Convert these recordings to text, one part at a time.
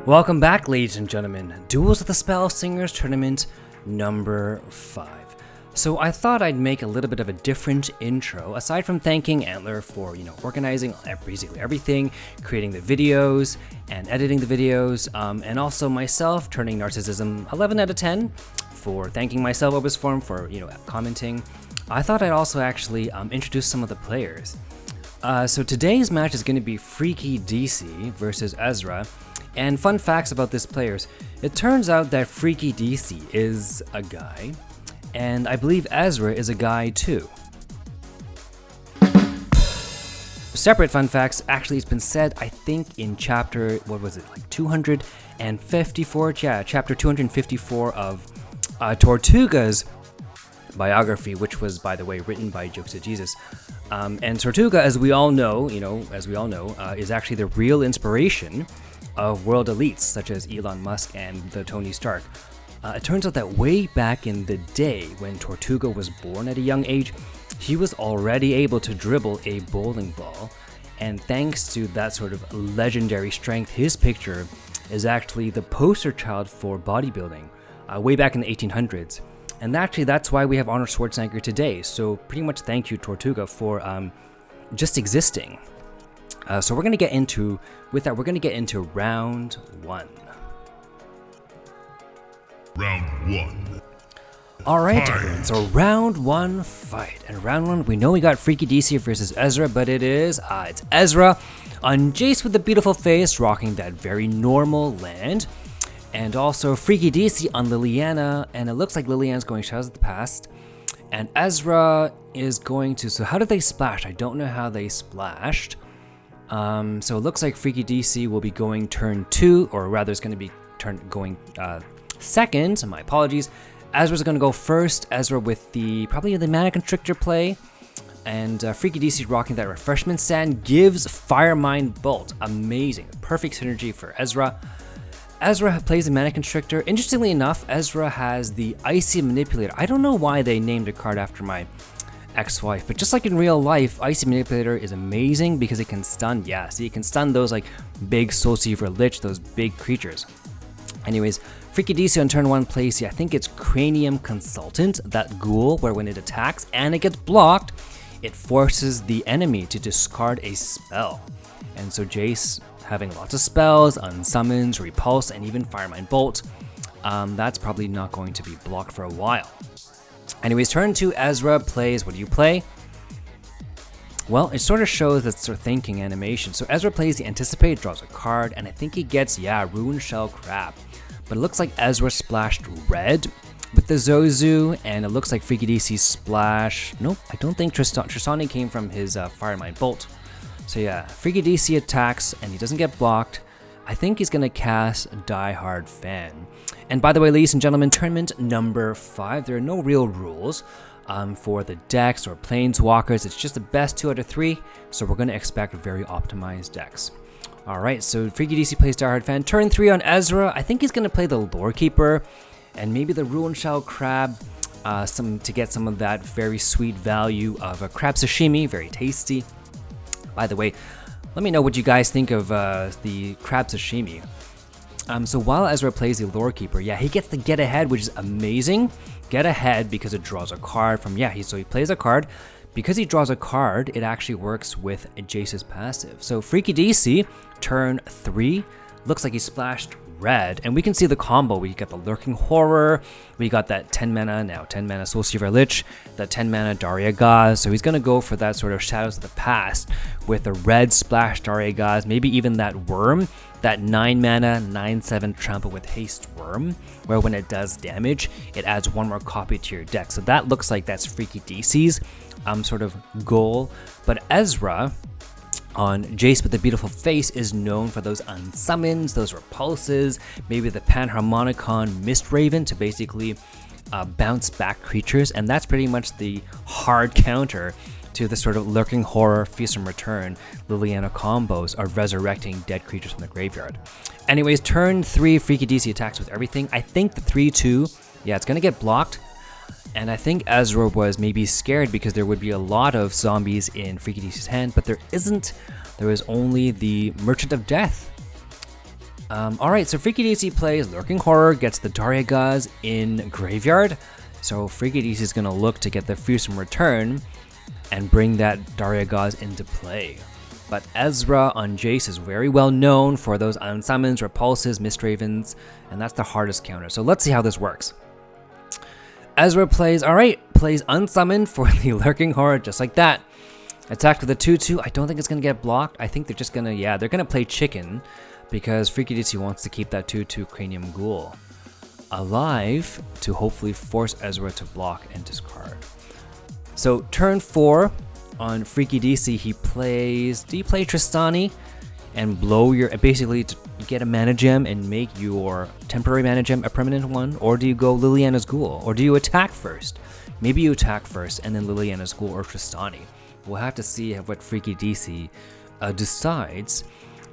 Welcome back, ladies and gentlemen. Duels of the Spellslingers tournament number 5. So I thought I'd make a little bit of a different intro, aside from thanking antlr for, organizing basically everything, creating the videos and editing the videos, and also myself turning narcissism 11 out of 10 for thanking myself, Obus for commenting. I thought I'd also actually introduce some of the players. So today's match is going to be FreakyDeacy versus Ezra. And fun facts about this players. It turns out that FreakyDeacy is a guy, and I believe Ezra is a guy too. Separate fun facts, actually it's been said, I think in chapter, 254? Yeah, chapter 254 of Tortuga's biography, which was, by the way, written by Jokes of Jesus. And Tortuga, as we all know, is actually the real inspiration of world elites such as Elon Musk and the Tony Stark. It turns out that way back in the day when Tortuga was born at a young age, he was already able to dribble a bowling ball, and thanks to that sort of legendary strength, his picture is actually the poster child for bodybuilding way back in the 1800s. And actually that's why we have Arnold Schwarzenegger today, so pretty much thank you Tortuga for just existing. So we're going to get into round 1. Round 1. Alright everyone, so round 1 fight. And round 1, we know we got FreakyDeacy versus Ezra, but it's Ezra on Jace with the beautiful face, rocking that very normal land. And also FreakyDeacy on Liliana, and it looks like Liliana's going Shadows of the Past. And Ezra is going to, so how did they splash? I don't know how they splashed. So it looks like FreakyDeacy will be going turn 2, or rather it's going to be going second, my apologies. Ezra's going to go first, Ezra with probably the Mana Constrictor play, and FreakyDeacy rocking that Refreshment Stand, gives Fire Mind Bolt, amazing, perfect synergy for Ezra. Ezra plays the Mana Constrictor. Interestingly enough, Ezra has the Icy Manipulator. I don't know why they named a card after my ex-wife, but just like in real life, Icy Manipulator is amazing because it can stun. Yeah, see, it can stun those like big Soul Seaver Lich, those big creatures. Anyways, FreakyDeacy on turn 1 plays, I think it's Cranium Consultant, that ghoul where when it attacks and it gets blocked, it forces the enemy to discard a spell. And so Jace, having lots of spells, unsummons, repulse, and even Firemind Bolt, that's probably not going to be blocked for a while. Anyways, turn 2, Ezra plays, what do you play? Well, it sort of shows that sort of thinking animation. So Ezra plays the Anticipate, draws a card, and I think he gets, Ruin Shell Crab. But it looks like Ezra splashed red with the Zozu, and it looks like FreakyDeacy splash. Nope, I don't think Tristani came from his Firemind Bolt. So yeah, FreakyDeacy attacks, and he doesn't get blocked. I think he's going to cast Die Hard Fan. And by the way, ladies and gentlemen, tournament number 5, there are no real rules for the decks or planeswalkers. It's just the best 2 out of 3, so we're going to expect very optimized decks. Alright, so FreakyDeacy plays Die Hard Fan. Turn 3 on Ezra, I think he's going to play the Lorekeeper and maybe the Ruin Shell Crab to get some of that very sweet value of a crab sashimi, very tasty. By the way, let me know what you guys think of the crab sashimi. So while Ezra plays the Lorekeeper, he gets the Get Ahead, which is amazing. Get Ahead because it draws a card from, so he plays a card. Because he draws a card, it actually works with Jace's passive. So FreakyDeacy, turn 3, looks like he splashed red, and we can see the combo. We got the Lurking Horror, we got that 10 mana Soul Seaver Lich, that 10 mana Daria Gaz, so he's going to go for that sort of Shadows of the Past with the red splash Daria Gaz, maybe even that Worm, that 9 mana 9/7 Trample with Haste Worm, where when it does damage, it adds 1 more copy to your deck. So that looks like that's FreakyDeacy's sort of goal. But Ezra on Jace with the beautiful face is known for those unsummons, those repulses, maybe the Panharmonicon Mistraven to basically bounce back creatures, and that's pretty much the hard counter to the sort of Lurking Horror, Feast and Return, Liliana combos of resurrecting dead creatures from the graveyard. Anyways, turn 3, FreakyDeacy attacks with everything. I think the 3/2, it's going to get blocked. And I think Ezra was maybe scared because there would be a lot of zombies in FreakyDeacy's hand, but there isn't. There is only the Merchant of Death. Alright, so FreakyDeacy plays Lurking Horror, gets the DotSs in Graveyard. So FreakyDeacy is going to look to get the fearsome return and bring that DotSs into play. But Ezra on Jace is very well known for those unsummons, repulses, mistravens, and that's the hardest counter. So let's see how this works. Ezra plays unsummoned for the Lurking Horror, just like that. Attacked with a 2/2. I don't think it's going to get blocked. I think they're just going to, they're going to play chicken because FreakyDeacy wants to keep that 2/2 Cranium Ghoul alive to hopefully force Ezra to block and discard. So turn 4 on FreakyDeacy, he plays, do you play Tristani and blow your, basically to get a mana gem and make your temporary mana gem a permanent one? Or do you go Liliana's Ghoul? Or do you attack first? Maybe you attack first and then Liliana's Ghoul or Tristani. We'll have to see what FreakyDeacy decides.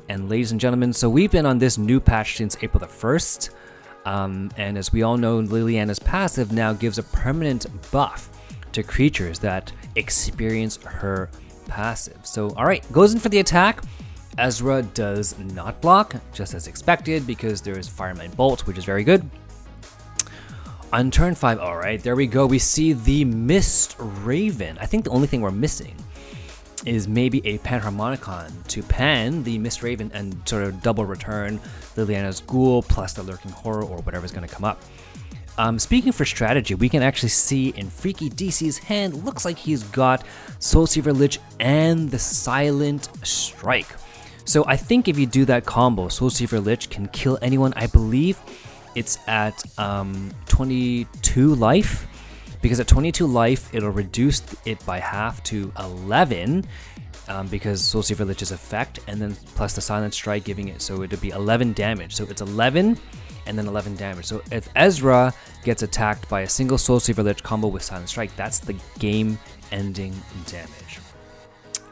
And ladies and gentlemen, so we've been on this new patch since April the 1st. And as we all know, Liliana's passive now gives a permanent buff to creatures that experience her passive. So, alright, goes in for the attack. Ezra does not block, just as expected, because there is Firemine Bolt, which is very good. On turn 5, alright, there we go. We see the Mist Raven. I think the only thing we're missing is maybe a Panharmonicon to pan the Mist Raven and sort of double return Liliana's Ghoul plus the Lurking Horror or whatever's going to come up. Speaking for strategy, we can actually see in FreakyDeacy's hand, looks like he's got Soulseeker Lich and the Silent Strike. So I think if you do that combo, Soulseeker Lich can kill anyone. I believe it's at 22 life. Because at 22 life, it'll reduce it by half to 11 because Soulseeker Lich's effect, and then plus the Silent Strike giving it, so it'll be 11 damage. So it's 11 and then 11 damage. So if Ezra gets attacked by a single Soulseeker Lich combo with Silent Strike, that's the game-ending damage.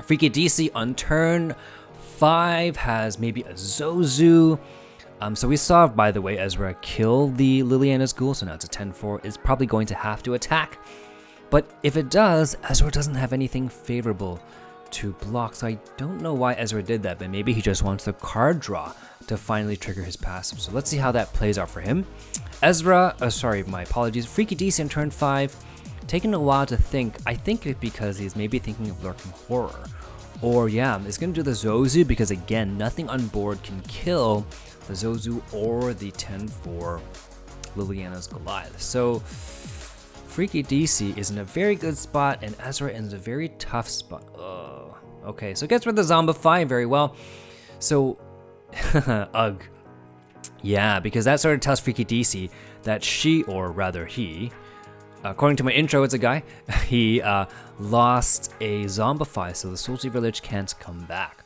FreakyDeacy on turn 5 has maybe a Zozu. So we saw, by the way, Ezra kill the Liliana's Ghoul, so now it's a 10-4. It's probably going to have to attack. But if it does, Ezra doesn't have anything favorable to block, so I don't know why Ezra did that, but maybe he just wants the card draw to finally trigger his passive. So let's see how that plays out for him. Ezra, my apologies, FreakyDeacy on turn 5, taking a while to think. I think it's because he's maybe thinking of Lurking Horror. Or it's going to do the Zozu because, again, nothing on board can kill the Zozu or the 10-4 Liliana's Goliath. So FreakyDeacy is in a very good spot and Ezra is in a very tough spot. Okay, so gets rid of the Zombify very well. So, ugh. Yeah, because that sort of tells FreakyDeacy that she, or rather he, according to my intro, it's a guy, he lost a Zombify, so the Soulseeker Lich can't come back.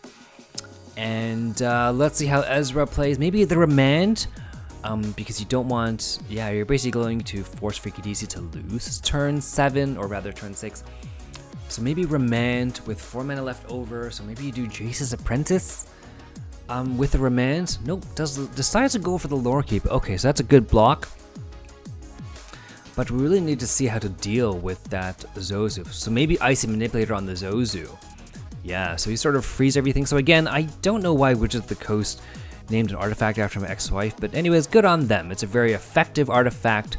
And let's see how Ezra plays. Maybe the Remand, because you don't want, you're basically going to force FreakyDeacy to lose turn 7, or rather turn 6. So maybe Remand with 4 mana left over, so maybe you do Jace's Apprentice with the Remand. Nope, decides to go for the Lore Keep. Okay, so that's a good block. But we really need to see how to deal with that Zozu. So maybe Icy Manipulator on the Zozu. Yeah, so he sort of frees everything. So again, I don't know why Witches of the Coast named an artifact after my ex-wife, but anyways, good on them. It's a very effective artifact.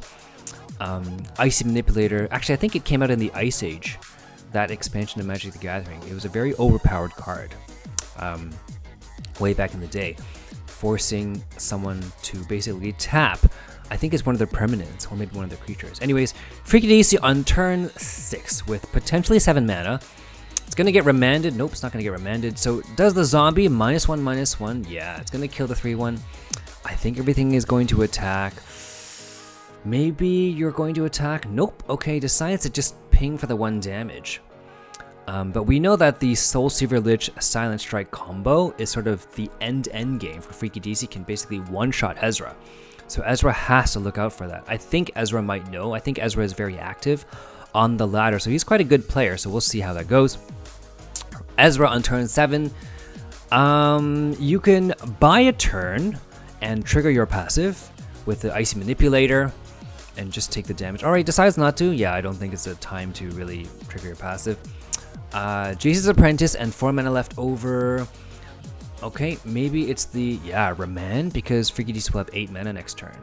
Icy Manipulator. Actually, I think it came out in the Ice Age, that expansion of Magic the Gathering. It was a very overpowered card way back in the day, forcing someone to basically tap. I think it's one of their permanents, or maybe one of their creatures. Anyways, FreakyDeacy on turn 6 with potentially 7 mana. It's going to get remanded. Nope, it's not going to get remanded. So does the zombie -1/-1? Yeah, it's going to kill the 3/1. I think everything is going to attack. Maybe you're going to attack. Nope. Okay, decides to just ping for the 1 damage. But we know that the Soulseeker Lich Silent Strike combo is sort of the end game for FreakyDeacy, can basically one-shot Ezra. So Ezra has to look out for that. I think Ezra might know. I think Ezra is very active on the ladder, so he's quite a good player, so we'll see how that goes. Ezra on turn 7. You can buy a turn and trigger your passive with the Icy Manipulator and just take the damage. Alright, decides not to. Yeah, I don't think it's a time to really trigger your passive. Jace's Apprentice and 4 mana left over. Okay, maybe it's the, Remand, because FreakyDeacy will have 8 mana next turn.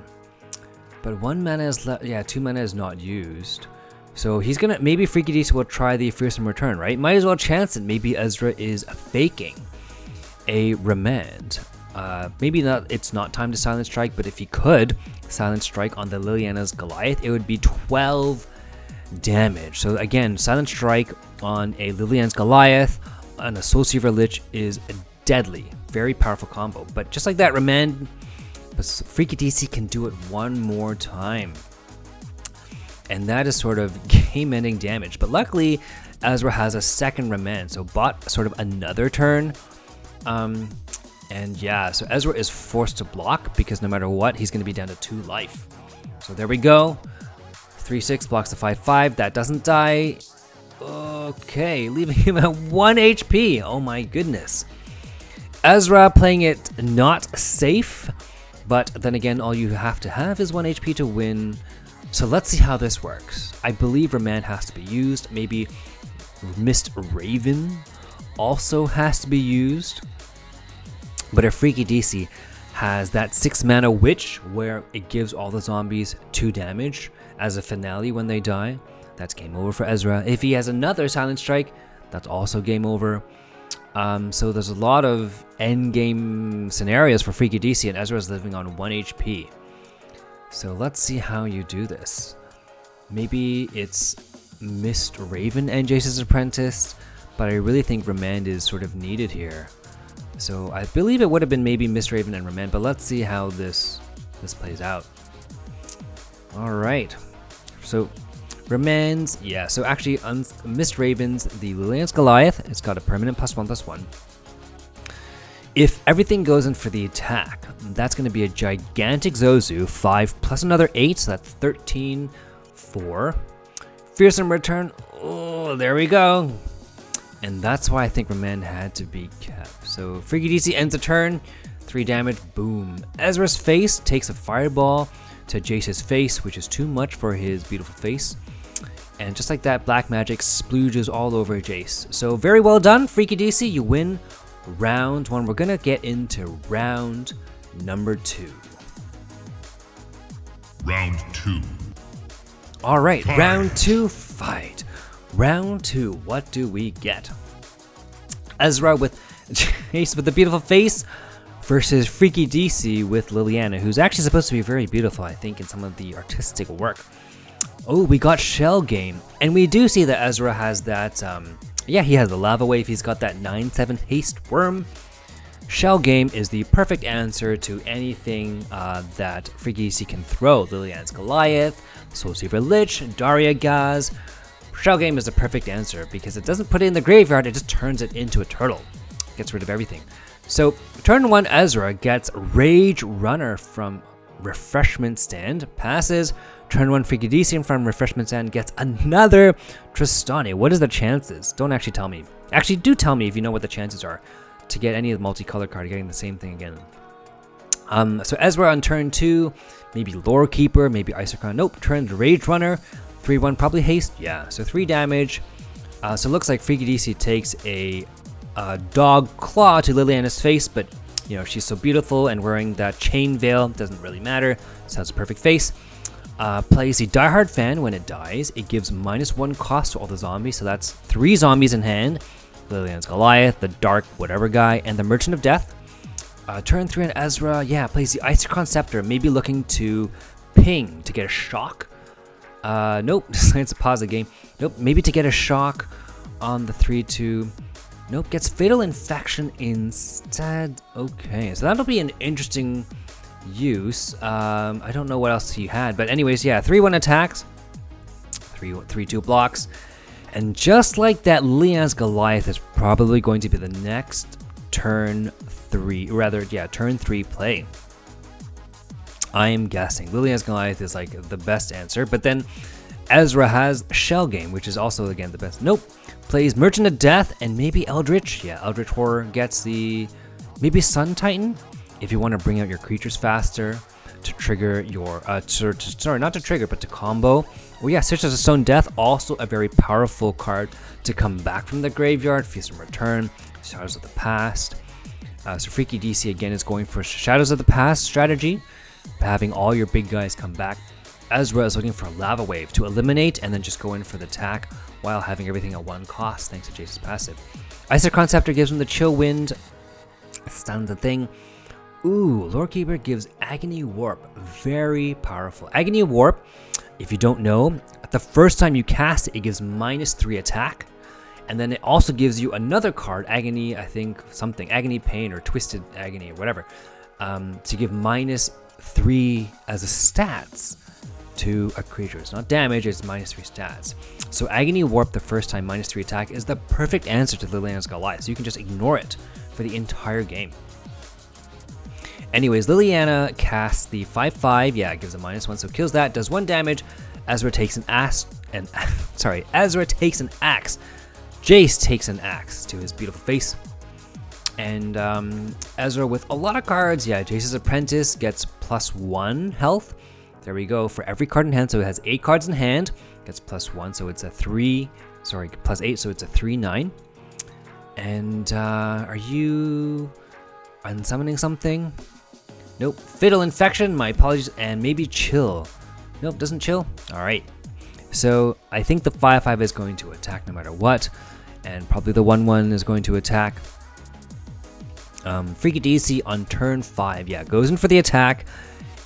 But 1 mana is left, 2 mana is not used. So he's gonna, maybe FreakyDeacy will try the Fearsome Return, right? Might as well chance it. Maybe Ezra is faking a Remand. Maybe not. It's not time to Silent Strike, but if he could Silent Strike on the Liliana's Goliath, it would be 12 damage. So again, Silent Strike on a Liliana's Goliath and a Soul Seaver Lich is a deadly, very powerful combo. But just like that, Remand, but FreakyDeacy can do it one more time. And that is sort of game-ending damage. But luckily, Ezra has a second Remand, so bought sort of another turn. And yeah, so Ezra is forced to block because no matter what, he's going to be down to 2 life. So there we go. 3/6 blocks the 5/5. That doesn't die. Okay, leaving him at 1 HP. Oh my goodness. Ezra playing it not safe, but then again, all you have to have is 1 HP to win. So let's see how this works. I believe Remand has to be used. Maybe Mist Raven also has to be used. But if FreakyDeacy has that 6 mana Witch where it gives all the zombies 2 damage as a finale when they die, that's game over for Ezra. If he has another Silent Strike, that's also game over. So there's a lot of endgame scenarios for FreakyDeacy, and Ezra is living on 1 HP. So let's see how you do this. Maybe it's Mist Raven and Jace's Apprentice, but I really think Remand is sort of needed here. So I believe it would have been maybe Mist Raven and Remand, but let's see how this plays out. All right. So Remand's, so actually Mist Raven's the Liliana's Goliath. It's got a permanent +1/+1. If everything goes in for the attack, that's going to be a gigantic Zozu, 5 plus another 8, so that's 13, 4. Fearsome Return, oh, there we go. And that's why I think Remand had to be kept. So FreakyDeacy ends the turn, 3 damage, boom. Ezra's face takes a fireball to Jace's face, which is too much for his beautiful face. And just like that, black magic splooges all over Jace. So very well done, FreakyDeacy, you win round 1. We're gonna get into round number 2. Round 2. All right, Fight. round 2 fight. Round 2, what do we get? Ezra with Jace with the beautiful face versus FreakyDeacy with Liliana, who's actually supposed to be very beautiful, I think, in some of the artistic work. Oh, we got Shell Game, and we do see that Ezra has that, he has the Lava Wave, he's got that 9/7 Haste Worm. Shell Game is the perfect answer to anything that FreakyDeacy can throw. Liliana's Goliath, Soul Seaver Lich, Daria Gaz. Shell Game is the perfect answer because it doesn't put it in the graveyard, it just turns it into a turtle. Gets rid of everything. So turn 1 Ezra gets Rage Runner from Refreshment Stand, passes. Turn 1 FreakyDeacy from Refreshment Stand gets another Tristani. What is the chances? Don't actually tell me. Actually, do tell me if you know what the chances are to get any of the multicolored card, getting the same thing again. So Ezra on turn 2, maybe Lore Keeper, maybe Isochron. Nope, turns Rage Runner. 3/1, probably Haste. Yeah, so 3 damage. So it looks like FreakyDeacy takes a dog claw to Liliana's face, but you know, she's so beautiful and wearing that chain veil, doesn't really matter. So that's a perfect face. Plays the Diehard Fan. When it dies, it gives -1 cost to all the zombies, so that's 3 zombies in hand. Liliana's Goliath, the Dark whatever guy, and the Merchant of Death. Turn 3 on Ezra, plays the Isochron Scepter, maybe looking to ping to get a shock. Nope, decides to pause the game. Nope, maybe to get a shock on the 3/2. Nope, gets Fatal Infection instead. Okay, so that'll be an interesting use. I don't know what else he had, but anyways, 3/1 attacks, 3/2 blocks, and just like that, Liliana's Goliath is probably going to be the next turn 3 play. I am guessing Liliana's Goliath is like the best answer, but then Ezra has Shell Game, which is also again the best. Nope, plays Merchant of Death and maybe Eldritch. Eldritch Horror gets the maybe Sun Titan if you want to bring out your creatures faster to trigger your not to trigger but to combo. Well, Sisters of Stone Death, also a very powerful card to come back from the graveyard. Feast and Return, Shadows of the Past. So FreakyDeacy again is going for Shadows of the Past strategy, having all your big guys come back. Ezra is looking for a Lava Wave to eliminate and then just go in for the attack while having everything at 1 cost thanks to Jace's passive. Isochron Scepter gives him the Chill Wind, stuns the thing. Ooh, Lorekeeper gives Agony Warp, very powerful. Agony Warp, if you don't know, the first time you cast it, it gives -3 attack. And then it also gives you another card, Agony, I think something, Agony Pain or Twisted Agony or whatever, to give -3 as a stats to a creature. It's not damage, it's -3 stats. So Agony Warp the first time, -3 attack, is the perfect answer to Liliana's Goliath. So you can just ignore it for the entire game. Anyways, Liliana casts the 5/5, yeah, it gives a -1, so kills that, does 1 damage. Ezra takes an axe, Ezra takes an axe. Jace takes an axe to his beautiful face. And Ezra with a lot of cards, yeah, Jace's Apprentice gets +1 health. There we go, for every card in hand, so it has 8 cards in hand, gets +1, so it's a +8, so it's a 3/9. And are you unsummoning something? Nope. Fatal Infection, my apologies, and maybe Chill. Nope, doesn't chill. Alright. So I think the 5/5 is going to attack no matter what, and probably the 1/1 is going to attack. FreakyDeacy on turn 5, yeah, goes in for the attack,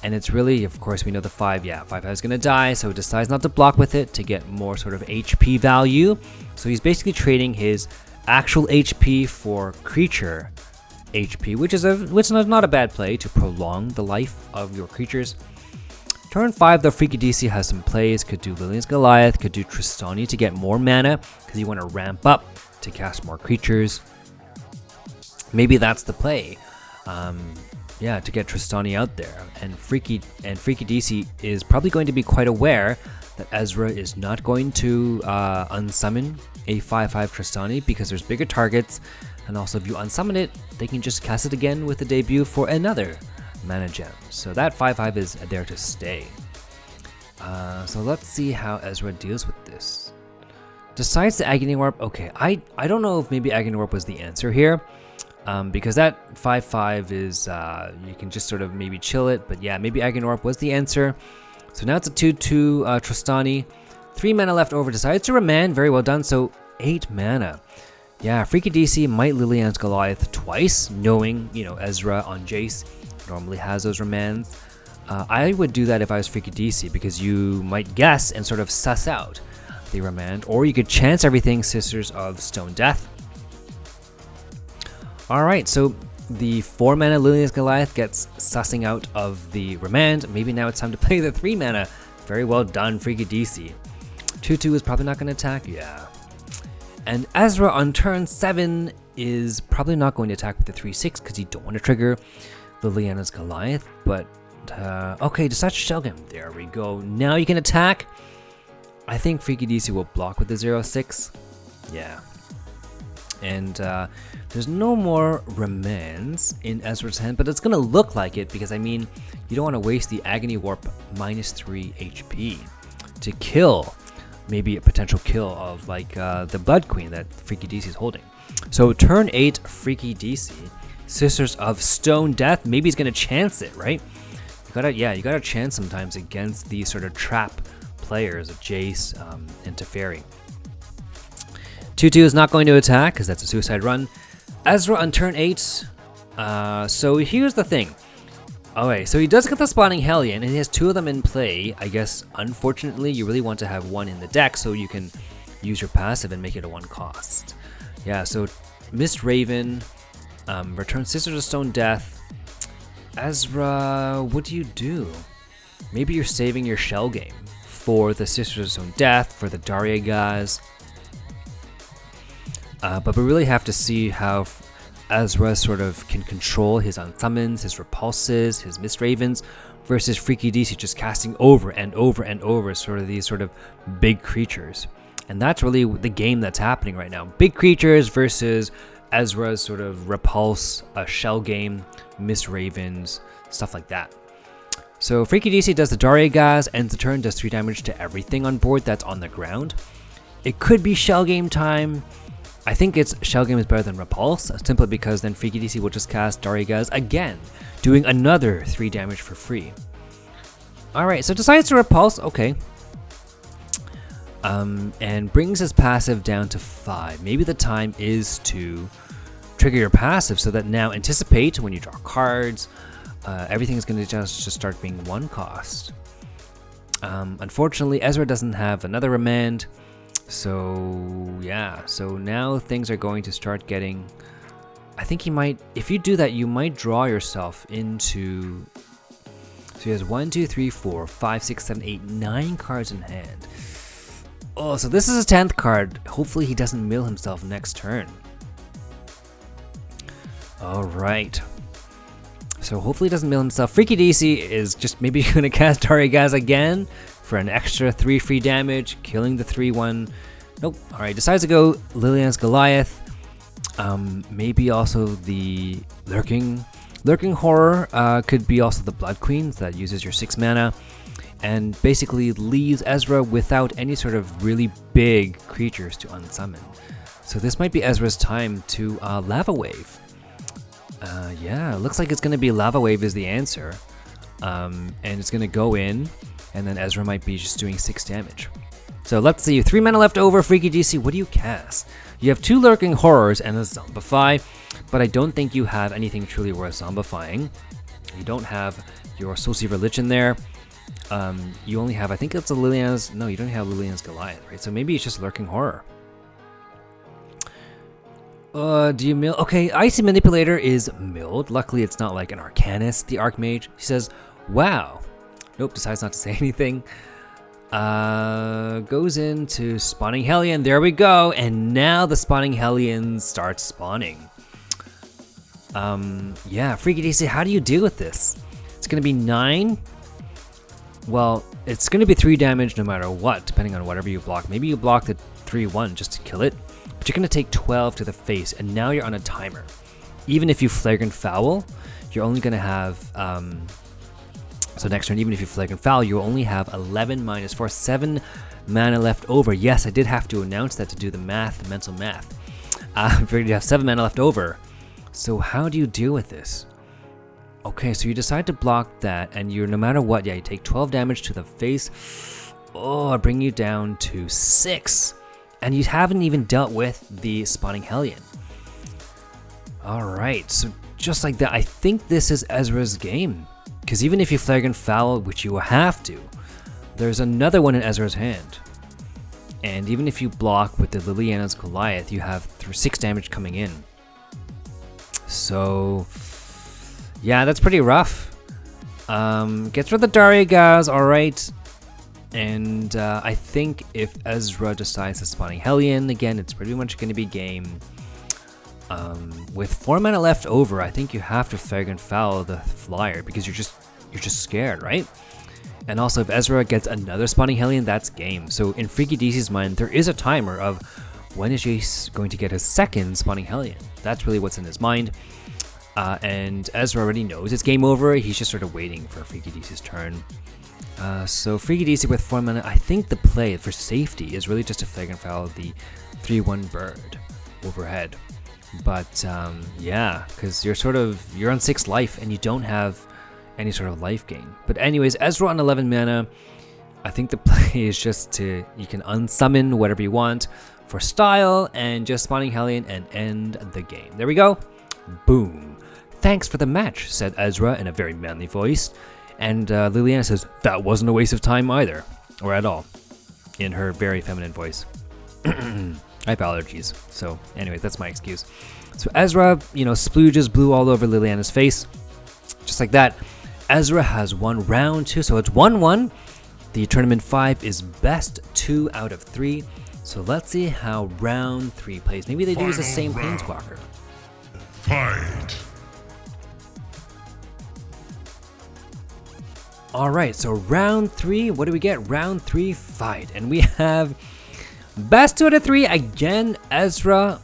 and it's really, of course, we know the 5/5 is going to die, so it decides not to block with it to get more sort of HP value. So he's basically trading his actual HP for creature HP, which is not a bad play to prolong the life of your creatures. Turn 5, though, FreakyDeacy has some plays. Could do Liliana's Goliath, could do Tristani to get more mana, because you want to ramp up to cast more creatures. Maybe that's the play. Yeah, to get Tristani out there. And FreakyDeacy is probably going to be quite aware that Ezra is not going to unsummon a 5/5 Tristani because there's bigger targets, and also if you unsummon it, they can just cast it again with the debut for another mana gem. So that 5/5 is there to stay. So let's see how Ezra deals with this. Decides the Agony Warp. Okay, I don't know if maybe Agony Warp was the answer here. Because that 5/5 is, you can just sort of maybe chill it, but yeah, maybe Agony Warp was the answer. So now it's a 2/2 Tristani. 3 mana left over, decides to remand, very well done, so 8 mana. Yeah, FreakyDeacy might Liliana's Goliath twice, knowing, you know, Ezra on Jace normally has those remands. I would do that if I was FreakyDeacy, because you might guess and sort of suss out the remand, or you could chance everything Sisters of Stone Death. Alright, so the 4 mana Liliana's Goliath gets sussing out of the remand. Maybe now it's time to play the 3 mana. Very well done, FreakyDeacy. 2/2 is probably not going to attack, yeah. And Ezra on turn 7 is probably not going to attack with the 3/6 because you don't want to trigger Liliana's Goliath. But, okay, decides to Shell Game. There we go. Now you can attack. I think FreakyDeacy will block with the 0/6. Yeah. And there's no more remands in Ezra's hand, but it's going to look like it because, I mean, you don't want to waste the Agony Warp -3 HP to kill maybe a potential kill of like the Blood Queen that FreakyDeacy is holding. So turn 8, FreakyDeacy, Sisters of Stone Death. Maybe he's going to chance it, right? You gotta chance sometimes against these sort of trap players of Jace and Teferi. 2/2 is not going to attack because that's a suicide run. Ezra on turn 8. So here's the thing. Okay, so he does get the Spawning Hellion, and he has 2 of them in play. I guess, unfortunately, you really want to have 1 in the deck so you can use your passive and make it a 1 cost. Yeah, so Mist Raven, return Sisters of Stone Death. Ezra, what do you do? Maybe you're saving your Shell Game for the Sisters of Stone Death, for the Daria guys. But we really have to see how Ezra sort of can control his unsummons, his repulses, his Mist Ravens, versus FreakyDeacy just casting over and over and over sort of these sort of big creatures. And that's really the game that's happening right now. Big creatures versus Ezra's sort of repulse, Shell Game, Mist Ravens, stuff like that. So FreakyDeacy does the Daria guys, ends the turn, does 3 damage to everything on board that's on the ground. It could be Shell Game time. I think it's Shell Game is better than Repulse, simply because then FreakyDeacy will just cast Darigaz again, doing another 3 damage for free. Alright, so decides to Repulse, okay. And brings his passive down to 5. Maybe the time is to trigger your passive so that now Anticipate when you draw cards. Everything is going to just start being 1 cost. Unfortunately, Ezra doesn't have another remand. So yeah, so now things are going to start getting... I think he might, if you do that, you might draw yourself into... So he has 1, 2, 3, 4, 5, 6, 7, 8, 9 cards in hand. Oh, so this is his 10th card. Hopefully he doesn't mill himself next turn. Alright. So hopefully he doesn't mill himself. FreakyDeacy is just maybe going to cast Darigaz again for an extra 3 free damage, killing the 3-1. Nope. Alright, decides to go Liliana's Goliath. Maybe also the Lurking Horror could be also the Blood Queen that uses your 6 mana and basically leaves Ezra without any sort of really big creatures to unsummon. So this might be Ezra's time to Lava Wave. Yeah, looks like it's going to be Lava Wave is the answer. And it's going to go in, and then Ezra might be just doing 6 damage. So let's see, 3 mana left over, FreakyDeacy, what do you cast? You have 2 Lurking Horrors and a Zombify, but I don't think you have anything truly worth zombifying. You don't have your Soulsea Religion there. You only have, I think it's a Liliana's, no, you don't have Liliana's Goliath, right? So maybe it's just Lurking Horror. Do you mill? Okay, Icy Manipulator is milled. Luckily, it's not like an Arcanist, the Archmage. He says, wow. Nope, decides not to say anything. Goes into Spawning Hellion. There we go. And now the Spawning Hellion starts spawning. Yeah, FreakyDeacy, how do you deal with this? It's going to be 9. Well, it's going to be 3 damage no matter what, depending on whatever you block. Maybe you block the 3-1 just to kill it. But you're going to take 12 to the face, and now you're on a timer. Even if you Flagrant Foul, you're only going to have... so next turn, even if you Flagrant Foul, you only have 11 minus 4, 7 mana left over. Yes, I did have to announce that to do the math, the mental math. You have 7 mana left over. So how do you deal with this? Okay, so you decide to block that, and you're, no matter what, yeah, you take 12 damage to the face. Oh, I bring you down to 6. And you haven't even dealt with the Spawning Hellion. Alright, so just like that, I think this is Ezra's game. Because even if you Flagrant Foul, which you will have to, there's another one in Ezra's hand. And even if you block with the Liliana's Goliath, you have 6 damage coming in. So, yeah, that's pretty rough. Gets rid of the Darigaz, alright. And I think if Ezra decides to Spawning Hellion again, it's pretty much going to be game. With 4 mana left over, I think you have to Flagrant Foul the Flyer because you're just scared, right? And also, if Ezra gets another Spawning Hellion, that's game. So in FreakyDeacy's mind, there is a timer of when is Jace going to get his second Spawning Hellion. That's really what's in his mind. And Ezra already knows it's game over. He's just sort of waiting for FreakyDeacy's turn. So FreakyDeacy with 4 mana, I think the play for safety is really just to Flagrant Foul the 3-1 bird overhead. But yeah, because you're on 6 life and you don't have any sort of life gain. But anyways, Ezra on 11 mana, I think the play is just you can unsummon whatever you want for style and just Spawning Hellion and end the game. There we go. Boom. Thanks for the match, said Ezra in a very manly voice. And Liliana says, that wasn't a waste of time either, or at all, in her very feminine voice. I have allergies, so anyway, that's my excuse. So Ezra, splooges blue all over Liliana's face, just like that. Ezra has won round 2, so it's 1-1. The tournament 5 is best 2 out of 3. So let's see how round 3 plays. Maybe they do use the same Planeswalker. Fight! Alright, so round 3, what do we get? Round 3 fight. And we have best 2 out of 3, again, Ezra,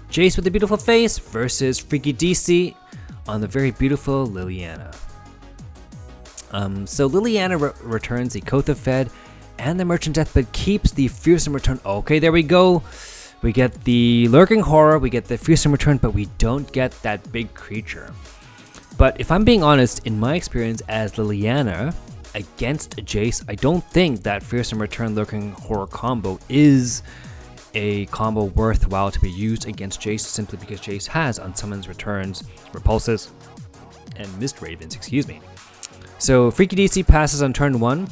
Jace with the beautiful face versus FreakyDeacy on the very beautiful Liliana. So Liliana returns the Kotha Fed and the Merchant Death, but keeps the Fearsome Return. Okay, there we go. We get the Lurking Horror, we get the Fearsome Return, but we don't get that big creature. But if I'm being honest, in my experience as Liliana against Jace, I don't think that Fearsome Return Lurking Horror combo is a combo worthwhile to be used against Jace, simply because Jace has Unsummons, Returns, Repulses, and Mist Ravens, excuse me. So FreakyDeacy passes on turn 1.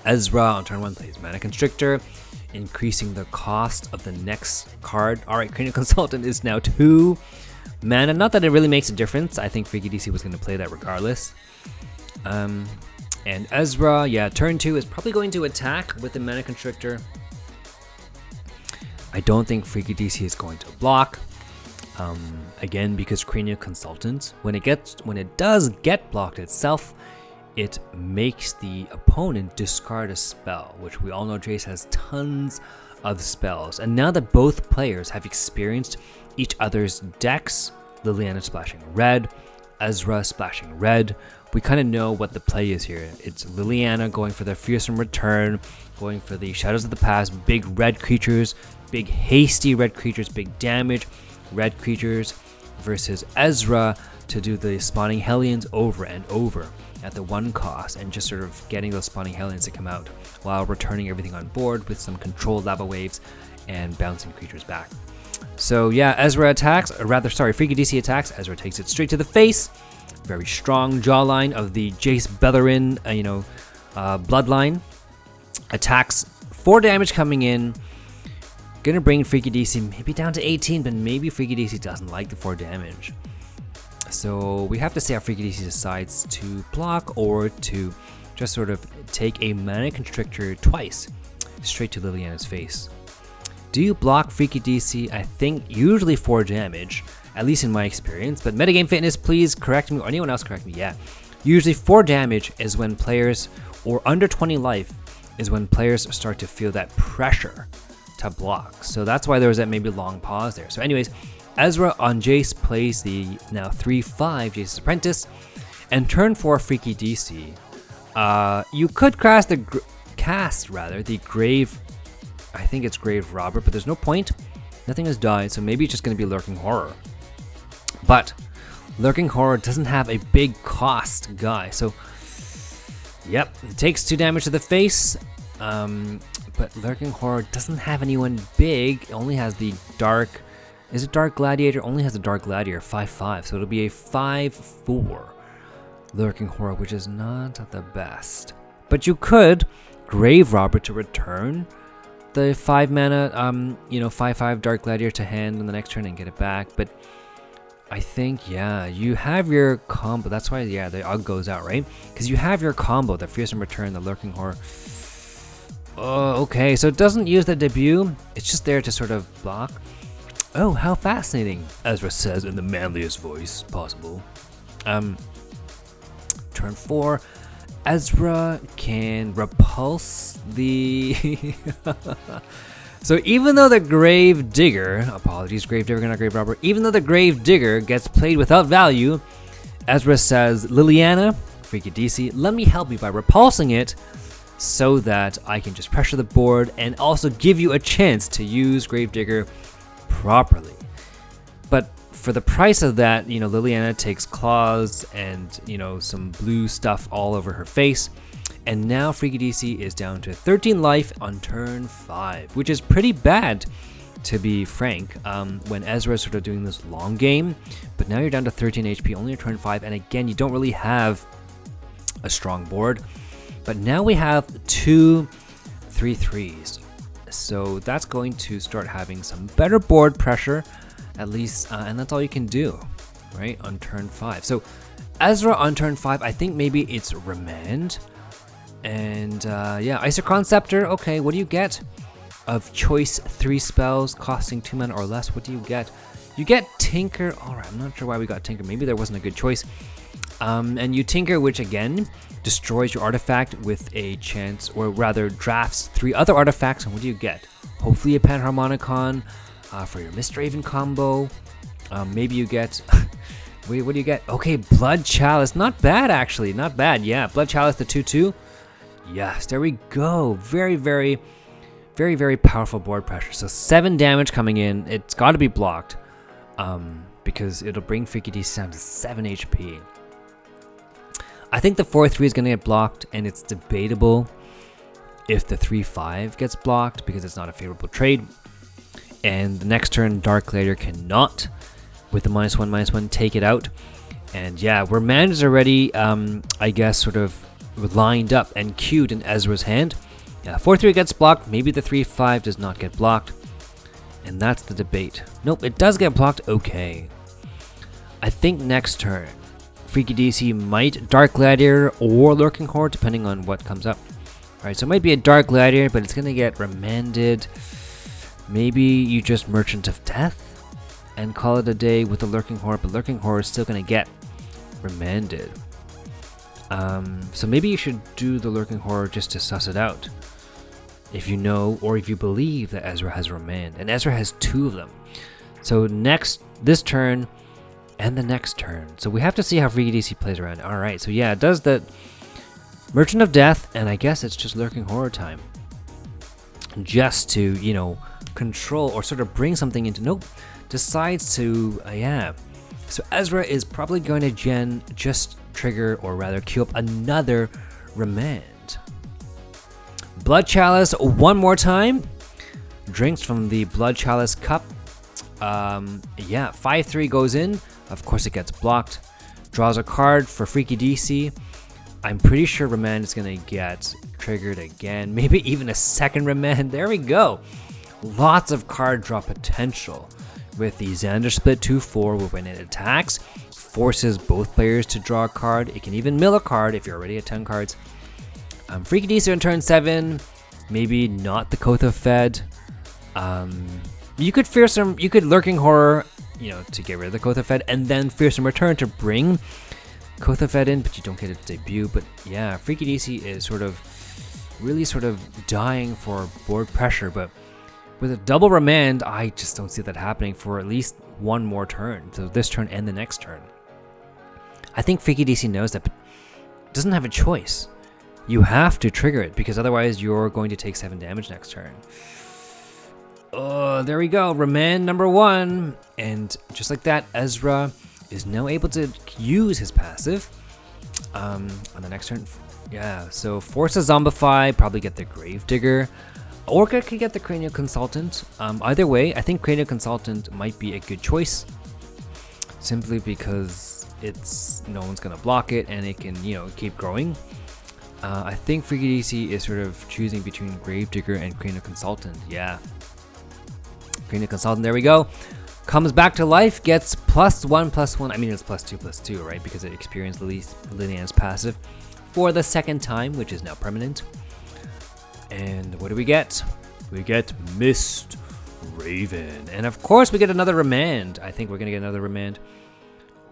Ezra on turn 1 plays Mana Constrictor, increasing the cost of the next card. Alright, Cranial Consultant is now 2 mana. Not that it really makes a difference. I think FreakyDeacy was going to play that regardless. And Ezra, yeah, turn 2 is probably going to attack with the Mana Constrictor. I don't think FreakyDeacy is going to block. Again, because Cranial Consultant, when it does get blocked itself, it makes the opponent discard a spell, which we all know Jace has tons of spells. And now that both players have experienced each other's decks, Liliana splashing red, Ezra splashing red, we kind of know what the play is here. It's Liliana going for the Fearsome Return, going for the Shadows of the Past, big red creatures, big hasty red creatures, big damage red creatures, versus Ezra to do the Spawning Hellions over and over at the 1 cost, and just sort of getting those Spawning Hellions to come out while returning everything on board with some controlled lava waves and bouncing creatures back. So yeah, Ezra attacks, or rather, sorry, FreakyDeacy attacks. Ezra takes it straight to the face. Very strong jawline of the Jace Bellerin, bloodline. Attacks, 4 damage coming in. Gonna bring FreakyDeacy maybe down to 18, but maybe FreakyDeacy doesn't like the 4 damage. So we have to see how FreakyDeacy decides to block or to just sort of take a Mana Constrictor twice straight to Liliana's face. Do you block FreakyDeacy? I think usually 4 damage, at least in my experience, but Metagame Fitness, please correct me, or anyone else correct me. Yeah, usually 4 damage is when players, or under 20 life, is when players start to feel that pressure to block. So that's why there was that maybe long pause there. So anyways, Ezra on Jace plays the now 3/5 Jace's Apprentice, and turn 4 FreakyDeacy. You could cast the Grave, I think it's Grave Robber, but there's no point. Nothing has died, so maybe it's just going to be Lurking Horror. But Lurking Horror doesn't have a big cost guy, so yep, it takes 2 damage to the face. But Lurking Horror doesn't have anyone big. It only has the Dark. Is it Dark Gladiator? Only has the Dark Gladiator 5/5, so it'll be a 5/4 Lurking Horror, which is not the best. But you could Grave Robber to return the 5 mana, 5/5 Dark Gladiator to hand on the next turn and get it back. But I think, yeah, you have your combo. That's why, yeah, the UG goes out, right? Because you have your combo, the Fearsome Return, the Lurking Horror. Oh, okay, so it doesn't use the debut. It's just there to sort of block. Oh, how fascinating, Ezra says in the manliest voice possible. Turn 4, Ezra can repulse the... So even though the Grave Digger, apologies, Grave Digger, not Grave Robber, even though the Grave Digger gets played without value, Ezra says, Liliana, FreakyDeacy, let me help you by repulsing it, so that I can just pressure the board and also give you a chance to use Gravedigger properly. But for the price of that, Liliana takes claws and, some blue stuff all over her face. And now FreakyDeacy is down to 13 life on turn 5, which is pretty bad, to be frank, when Ezra is sort of doing this long game. But now you're down to 13 HP, only on turn 5, and again, you don't really have a strong board. But now we have 2 3/3s, so that's going to start having some better board pressure, at least, and that's all you can do, right, on turn 5. So Ezra on turn 5, I think maybe it's Remand, and yeah, Isochron Scepter. Okay, what do you get? Of choice 3 spells costing 2 mana or less, what do you get? You get Tinker. Alright, I'm not sure why we got Tinker, maybe there wasn't a good choice. And you Tinker, which again destroys your artifact with a chance, or rather drafts 3 other artifacts, and what do you get? Hopefully a Panharmonicon for your Mistraven combo. Maybe you get... Wait, what do you get? Okay, Blood Chalice. Not bad, actually. Not bad, yeah. Blood Chalice, the 2/2. Yes, there we go. Very, very, Very, very powerful board pressure. So 7 damage coming in. It's got to be blocked because it'll bring FreakyDeacy down to 7 HP. I think the 4-3 is going to get blocked, and it's debatable if the 3-5 gets blocked because it's not a favorable trade. And the next turn, Dark Gladiator cannot, with the -1/-1, take it out. And yeah, Remand is already, I guess, sort of lined up and queued in Ezra's hand. Yeah, 4-3 gets blocked. Maybe the 3-5 does not get blocked. And that's the debate. Nope, it does get blocked. Okay. I think next turn, FreakyDeacy might Dark Gladiator or Lurking Horde, depending on what comes up. Alright, so it might be a Dark Gladiator, but it's going to get remanded. Maybe you just Merchant of Death and call it a day with the Lurking Horde, but Lurking Horde is still going to get remanded. So maybe you should do the Lurking Horde just to suss it out. If you know or if you believe that Ezra has remand. And Ezra has 2 of them. So this turn and the next turn. So we have to see how FreakyDeacy plays around. Alright, so yeah, it does the Merchant of Death, and I guess it's just Lurking Horde time. Just to, you know, control or sort of bring something into... Nope. Decides to... yeah. So Ezra is probably going to just trigger, or rather queue up another remand. Blood Chalice one more time. Drinks from the Blood Chalice cup. Yeah, 5-3 goes in. Of course it gets blocked. Draws a card for FreakyDeacy. I'm pretty sure remand is going to get triggered again. Maybe even a second remand. There we go. Lots of card draw potential. With the Xander split 2-4 when it attacks. Forces both players to draw a card. It can even mill a card if you're already at 10 cards. FreakyDeacy on turn 7. Maybe not the Kotha Fed. You could Fearsome, you could Lurking Horror, you know, to get rid of the Kotha Fed, and then Fearsome Return to bring Kotha Fed in, but you don't get it to debut. But yeah, FreakyDeacy is really sort of dying for board pressure, but with a double remand, I just don't see that happening for at least one more turn. So this turn and the next turn. I think FreakyDeacy knows that, but doesn't have a choice. You have to trigger it, because otherwise you're going to take 7 damage next turn. Oh, there we go. Remand number 1. And just like that, Ezra is now able to use his passive on the next turn. Yeah, so force a Zombify, probably get the Gravedigger. Orca could get the Cranial Consultant. Either way, I think Cranial Consultant might be a good choice. Simply because no one's going to block it, and it can, you know, keep growing. I think FreakyDeacy is sort of choosing between Gravedigger and Cranial Consultant. Yeah. Cranial Consultant, there we go. Comes back to life, gets +1/+1. I mean, it's +2/+2, right? Because it experienced Liliana's passive for the second time, which is now permanent. And what do we get? We get Mist Raven. And of course, we get another remand. I think we're going to get another remand.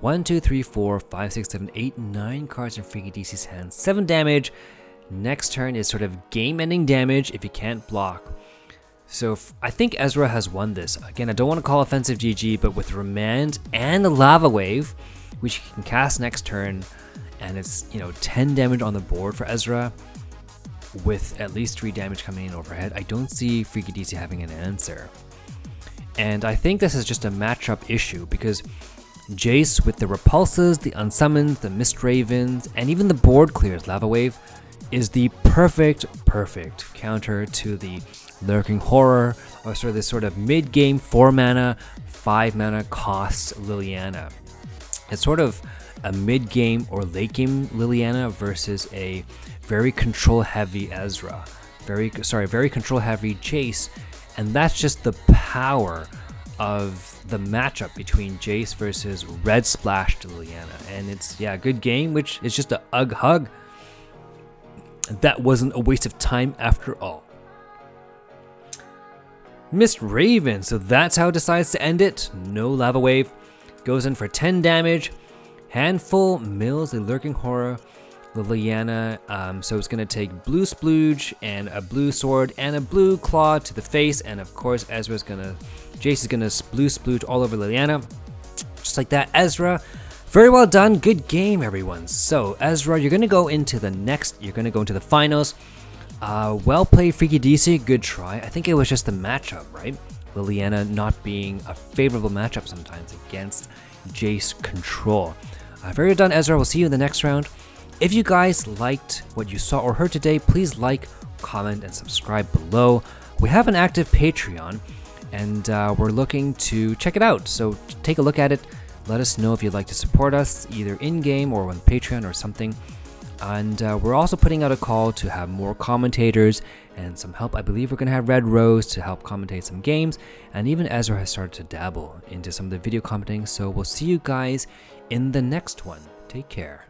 1, 2, 3, 4, 5, 6, 7, 8, 9 cards in FreakyDeacy's hand. 7 damage. Next turn is sort of game-ending damage if you can't block. So I think Ezra has won this. Again, I don't want to call offensive GG, but with Remand and a Lava Wave, which he can cast next turn, and it's, you know, 10 damage on the board for Ezra, with at least 3 damage coming in overhead, I don't see FreakyDeacy having an answer. And I think this is just a matchup issue, because Jace with the Repulses, the Unsummons, the Mist Ravens, and even the board clears Lava Wave is the perfect counter to the Lurking Horror, or sort of this sort of mid-game 4 mana, 5 mana cost Liliana. It's sort of a mid-game or late-game Liliana versus a very control-heavy Ezra. Very control-heavy Jace, and that's just the power of the matchup between Jace versus Red Splashed Liliana. And it's, yeah, a good game, which is just a ugh hug. That wasn't a waste of time after all. Mist Raven, so that's how it decides to end it. No Lava Wave. Goes in for 10 damage. Handful mills a Lurking Horror Liliana. So it's going to take blue Splooge and a blue sword and a blue claw to the face. And of course, Jace is going to blue Splooge all over Liliana. Just like that, Ezra. Very well done. Good game, everyone. So Ezra, you're going to go into the finals. Well played, FreakyDeacy. Good try. I think it was just the matchup, right? Liliana not being a favorable matchup sometimes against Jace control. Very well done, Ezra. We'll see you in the next round. If you guys liked what you saw or heard today, please like, comment, and subscribe below. We have an active Patreon, and we're looking to check it out. So take a look at it. Let us know if you'd like to support us, either in-game or on Patreon or something. And we're also putting out a call to have more commentators and some help. I believe we're going to have Red Rose to help commentate some games. And even Ezra has started to dabble into some of the video commenting. So we'll see you guys in the next one. Take care.